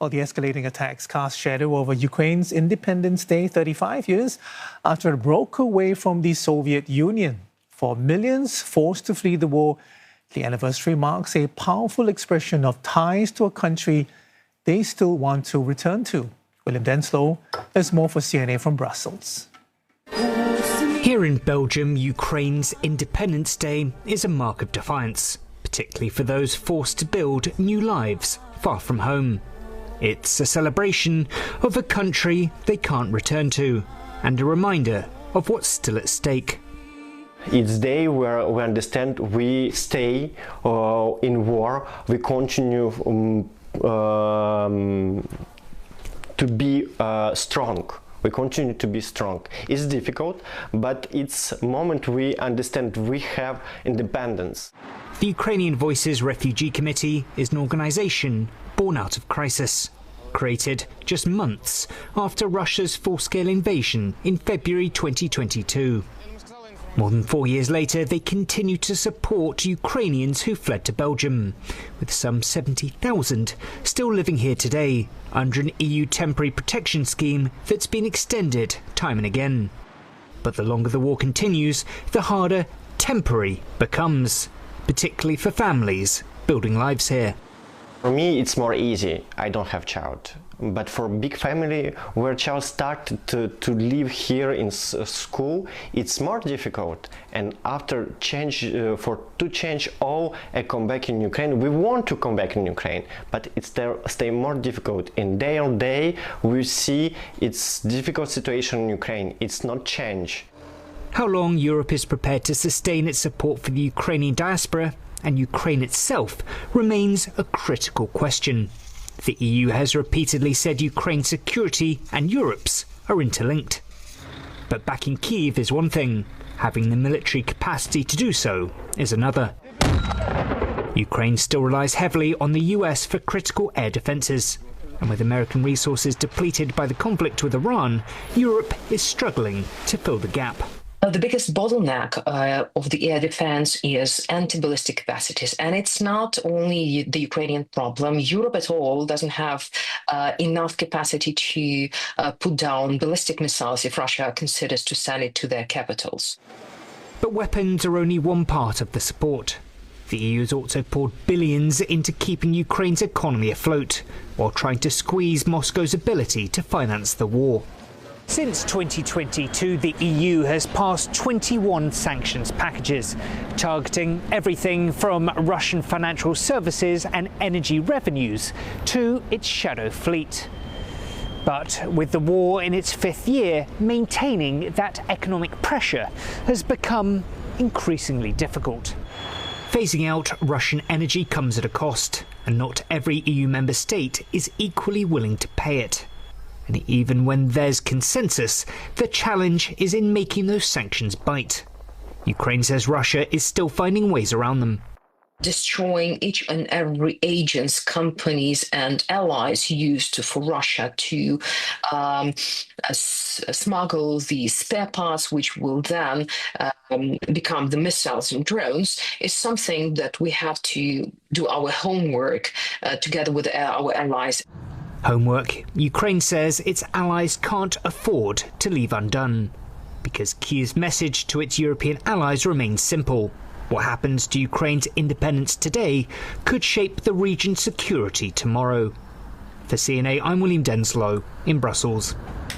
Well, the escalating attacks cast shadow over Ukraine's Independence Day 35 years after it broke away from the Soviet Union. For millions forced to flee the war, the anniversary marks a powerful expression of ties to a country they still want to return to. William Denselow has more for CNA from Brussels. Here in Belgium, Ukraine's Independence Day is a mark of defiance, particularly for those forced to build new lives far from home. It's a celebration of a country they can't return to, and a reminder of what's still at stake. It's a day where we understand we stay in war, we continue to be strong. We continue to be strong. It's difficult, but it's a moment we understand we have independence. The Ukrainian Voices Refugee Committee is an organisation born out of crisis, created just months after Russia's full-scale invasion in February 2022. More than 4 years later, they continue to support Ukrainians who fled to Belgium, with some 70,000 still living here today under an EU temporary protection scheme that's been extended time and again. But the longer the war continues, the harder temporary becomes, particularly for families building lives here. For me, it's more easy. I don't have child. But for big family where child start to live here in school, it's more difficult. And after to change all and come back in Ukraine, we want to come back in Ukraine, but it's stay more difficult. And day on day, we see it's difficult situation in Ukraine. It's not change. How long Europe is prepared to sustain its support for the Ukrainian diaspora and Ukraine itself remains a critical question. The EU has repeatedly said Ukraine's security and Europe's are interlinked. But backing Kyiv is one thing, having the military capacity to do so is another. Ukraine still relies heavily on the US for critical air defences, and with American resources depleted by the conflict with Iran, Europe is struggling to fill the gap. The biggest bottleneck of the air defense is anti-ballistic capacities. And it's not only the Ukrainian problem. Europe at all doesn't have enough capacity to put down ballistic missiles if Russia considers to send it to their capitals. But weapons are only one part of the support. The EU has also poured billions into keeping Ukraine's economy afloat, while trying to squeeze Moscow's ability to finance the war. Since 2022, the EU has passed 21 sanctions packages, targeting everything from Russian financial services and energy revenues to its shadow fleet. But with the war in its fifth year, maintaining that economic pressure has become increasingly difficult. Phasing out Russian energy comes at a cost, and not every EU member state is equally willing to pay it. And even when there's consensus, the challenge is in making those sanctions bite. Ukraine says Russia is still finding ways around them. Destroying each and every agents, companies and allies used for Russia to smuggle the spare parts, which will then become the missiles and drones, is something that we have to do our homework together with our allies. Homework Ukraine says its allies can't afford to leave undone, because Kyiv's message to its European allies remains simple. What happens to Ukraine's independence today could shape the region's security tomorrow. For CNA, I'm William Denselow in Brussels.